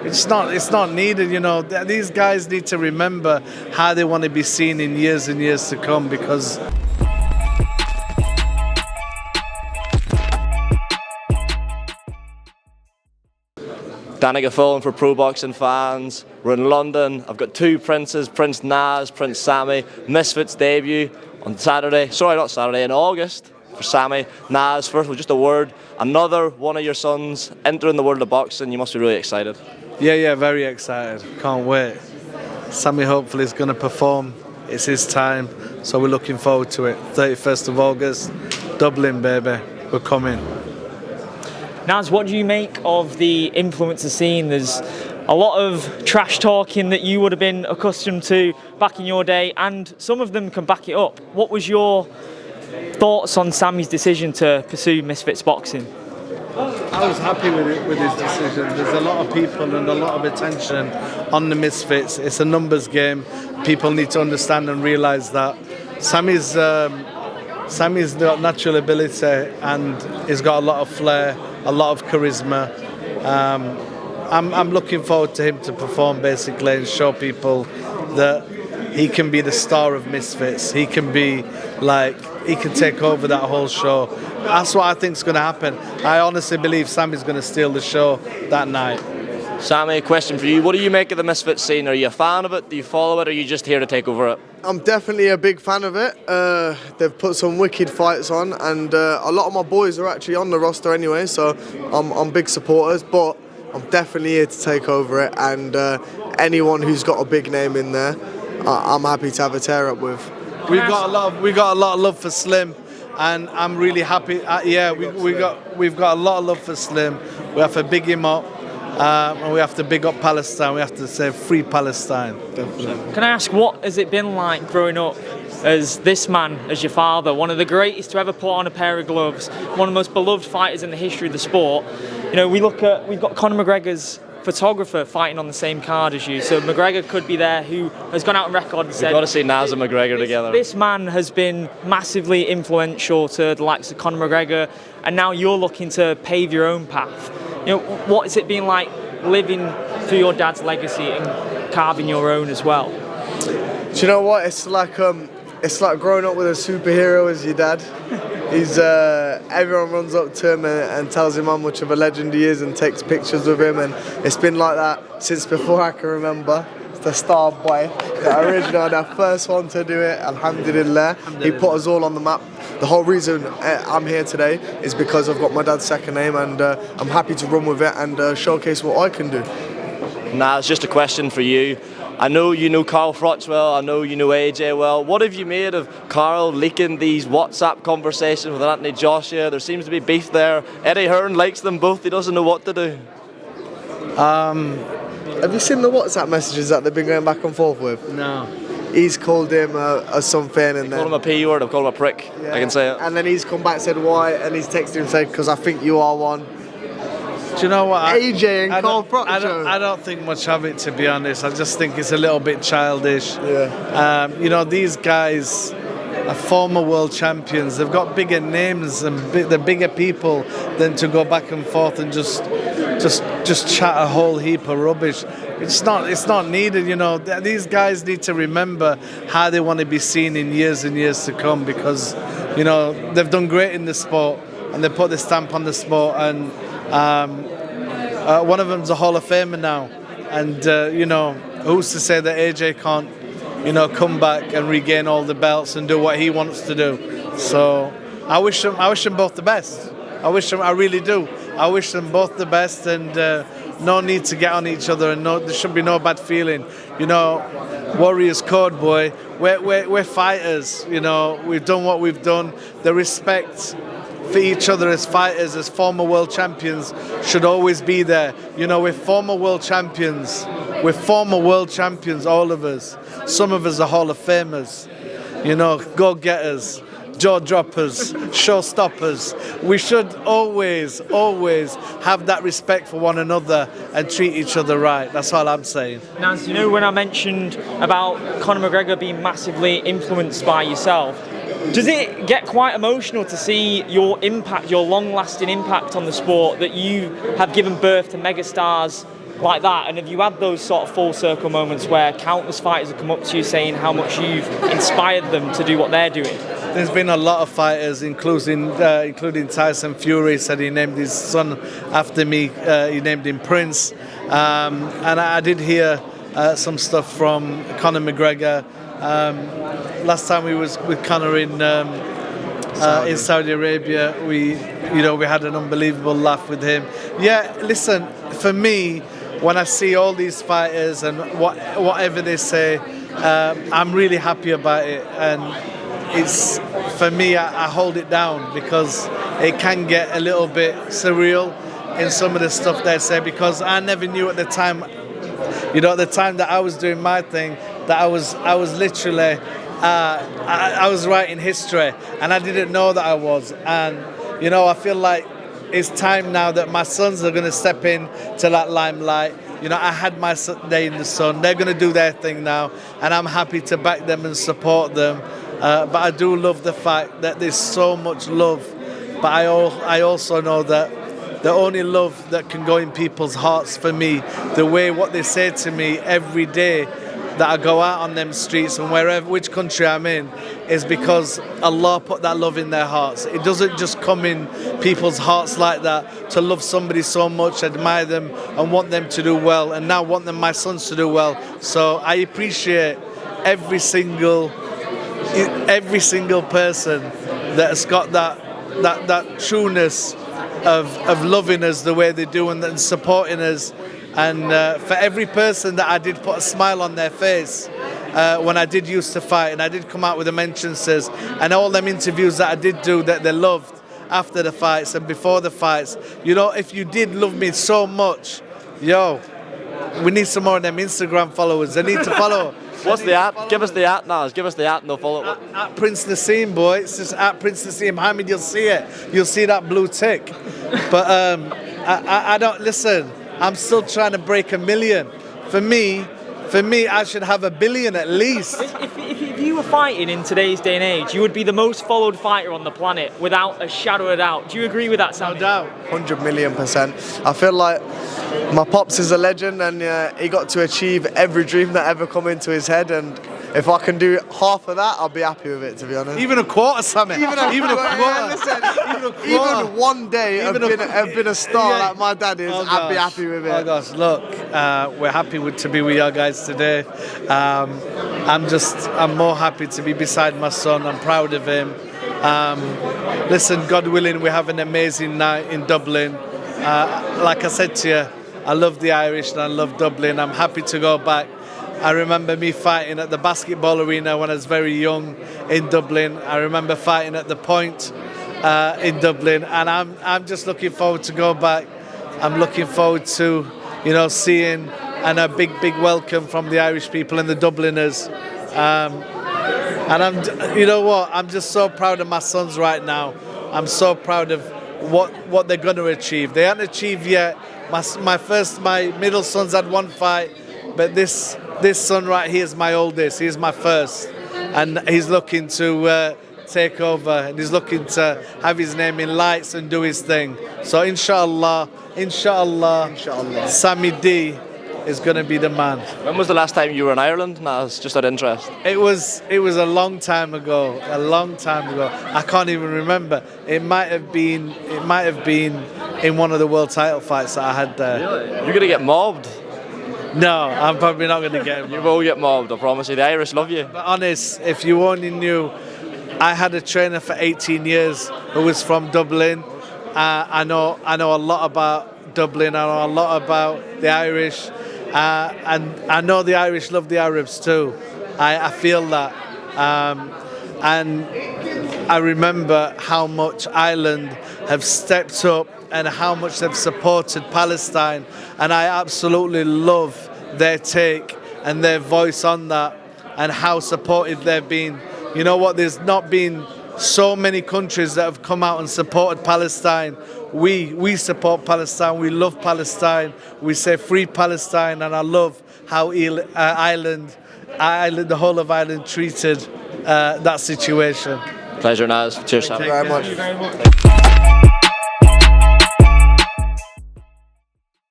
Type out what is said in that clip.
It's not needed, you know. These guys need to remember how they want to be seen in years and years to come, because Danica Fulham for Pro Boxing fans. We're in London. I've got two princes, Prince Nas, Prince Sami. Misfits debut on Saturday. Sorry, not Saturday, in August for Sami. Nas, first of all, just a word. Another one of your sons entering the world of boxing. You must be really excited. yeah, very excited. Can't wait. Sami hopefully is going to perform. It's his time, so we're looking forward to it. 31st of August, Dublin, baby. We're coming. Nas, what do you make of the influencer scene? There's a lot of trash talking that you would have been accustomed to back in your day, and some of them can back it up. What was your thoughts on Sami's decision to pursue Misfits boxing? I was happy with his decision. There's a lot of people and a lot of attention on the Misfits. It's a numbers game. People need to understand and realise that Sami's got natural ability and he's got a lot of flair, a lot of charisma. I'm looking forward to him to perform basically and show people that he can be the star of Misfits. He can take over that whole show. That's what I think is going to happen. I honestly believe Sami's going to steal the show that night. Sami, a question for you. What do you make of the Misfits scene? Are you a fan of it? Do you follow it? Or are you just here to take over it? I'm definitely a big fan of it. They've put some wicked fights on, and a lot of my boys are actually on the roster anyway, so I'm big supporters, but I'm definitely here to take over it, and anyone who's got a big name in there, I'm happy to have a tear up with. We got a lot of love for Slim, and I'm really happy. We've got a lot of love for Slim. We have to big him up, and we have to big up Palestine. We have to say free Palestine. Definitely. Can I ask, what has it been like growing up as this man, as your father, one of the greatest to ever put on a pair of gloves, one of the most beloved fighters in the history of the sport? You know, we've got Conor McGregor's photographer fighting on the same card as you, so McGregor could be there, who has gone out on record and said, you've got to see Nas and McGregor together. This man has been massively influential to the likes of Conor McGregor, and now you're looking to pave your own path. You know, what has it been like living through your dad's legacy and carving your own as well? Do you know what? It's like growing up with a superhero as your dad. He's everyone runs up to him and tells him how much of a legend he is and takes pictures with him, and it's been like that since before I can remember. It's the star boy, the original, the first one to do it. Alhamdulillah. He put us all on the map. The whole reason I'm here today is because I've got my dad's second name, and I'm happy to run with it and showcase what I can do. Now, it's just a question for you. I know you know Carl Froch well, I know you know AJ well. What have you made of Carl leaking these WhatsApp conversations with Anthony Joshua? There seems to be beef there. Eddie Hearn likes them both, he doesn't know what to do. Have you seen the WhatsApp messages that they've been going back and forth with? No. He's called him something, and Call him a P word, I've called him a prick. Yeah. I can say it. And then he's come back and said why, and he's texted him saying, because I think you are one. Do you know what? AJ and Carl Froch. I don't think much of it, to be honest. I just think it's a little bit childish. Yeah. You know, these guys are former world champions. They've got bigger names and they're bigger people than to go back and forth and just chat a whole heap of rubbish. It's not needed, you know. These guys need to remember how they want to be seen in years and years to come, because, you know, they've done great in the sport and they put the stamp on the sport, and one of them's a Hall of Famer now, and you know, who's to say that AJ can't, you know, come back and regain all the belts and do what he wants to do? So I wish them both the best. I really do. I wish them both the best, and no need to get on each other, and there should be no bad feeling. You know, Warriors Code, boy. We're fighters. You know, we've done what we've done. The respect for each other as fighters, as former world champions, should always be there. You know, we're former world champions. We're former world champions, all of us. Some of us are Hall of Famers. You know, go-getters, jaw droppers, showstoppers. We should always have that respect for one another and treat each other right. That's all I'm saying. Nance, you know, when I mentioned about Conor McGregor being massively influenced by yourself, does it get quite emotional to see your impact, your long-lasting impact on the sport, that you have given birth to megastars like that? And have you had those sort of full circle moments where countless fighters have come up to you saying how much you've inspired them to do what they're doing? There's been a lot of fighters, including Tyson Fury, said he named his son after me. He named him Prince. And I did hear some stuff from Conor McGregor. Last time we was with Conor in Saudi Arabia, we had an unbelievable laugh with him. Yeah, listen, for me, when I see all these fighters and whatever they say, I'm really happy about it. And it's, for me, I hold it down because it can get a little bit surreal in some of the stuff they say, because I never knew at the time, at the time that I was doing my thing, that I was literally, I was writing history, and I didn't know that I was. And, I feel like it's time now that my sons are going to step in to that limelight. I had my day in the sun. They're going to do their thing now, and I'm happy to back them and support them. But I do love the fact that there's so much love. But I also know that the only love that can go in people's hearts for me, the way what they say to me every day that I go out on them streets and which country I'm in, is because Allah put that love in their hearts. It doesn't just come in people's hearts like that, to love somebody so much, admire them and want them to do well, and now want my sons to do well. So I appreciate every single person that has got that trueness of loving us the way they do and supporting us. And for every person that I did put a smile on their face when I did used to fight, and I did come out with the mentions and all them interviews that I did do that they loved after the fights and before the fights, if you did love me so much, we need some more of them Instagram followers. They need to follow. What's the app? Give us the app, Nas. Give us the app and they'll follow it. At Prince Naseem, boy. It's just at Prince Naseem. Hamid, you'll see it. You'll see that blue tick. But I don't, listen, I'm still trying to break 1 million. For me, I should have 1 billion at least. If you were fighting in today's day and age, you would be the most followed fighter on the planet without a shadow of a doubt. Do you agree with that, Sami? No doubt. 100 million%. I feel like my pops is a legend, and he got to achieve every dream that ever come into his head, and if I can do half of that, I'll be happy with it, to be honest. Even a quarter, Sami. Even a quarter. Yeah, listen, even one day of being a star like my dad is, I'd be happy with it. Oh gosh, look, we're happy to be with you guys today. I'm more happy to be beside my son. I'm proud of him. Listen, God willing, we have an amazing night in Dublin. Like I said to you, I love the Irish and I love Dublin. I'm happy to go back. I remember me fighting at the basketball arena when I was very young in Dublin. I remember fighting at the Point in Dublin, and I'm just looking forward to go back. I'm looking forward to, seeing and a big welcome from the Irish people and the Dubliners. And I'm just so proud of my sons right now. I'm so proud of what they're going to achieve. They haven't achieved yet. My middle son's had one fight, but this son right here is my oldest. He's my first, and he's looking to take over, and he's looking to have his name in lights and do his thing. So inshallah, Sami D is going to be the man. When was the last time you were in Ireland, Nas? Just out of interest. It was a long time ago. I can't even remember. It might have been in one of the world title fights that I had there. Really? You're gonna get mobbed. No, I'm probably not going to get him. You will get mobbed, I promise you. The Irish love you. But honest, if you only knew, I had a trainer for 18 years who was from Dublin. I know a lot about Dublin. I know a lot about the Irish. And I know the Irish love the Arabs too. I feel that. And I remember how much Ireland have stepped up and how much they've supported Palestine, and I absolutely love their take and their voice on that and how supportive they've been. You know what, there's not been so many countries that have come out and supported Palestine. We support Palestine, we love Palestine, we say free Palestine, and I love how Ireland, the whole of Ireland treated that situation. Pleasure, Nas. Cheers, Sam. Thank you very much.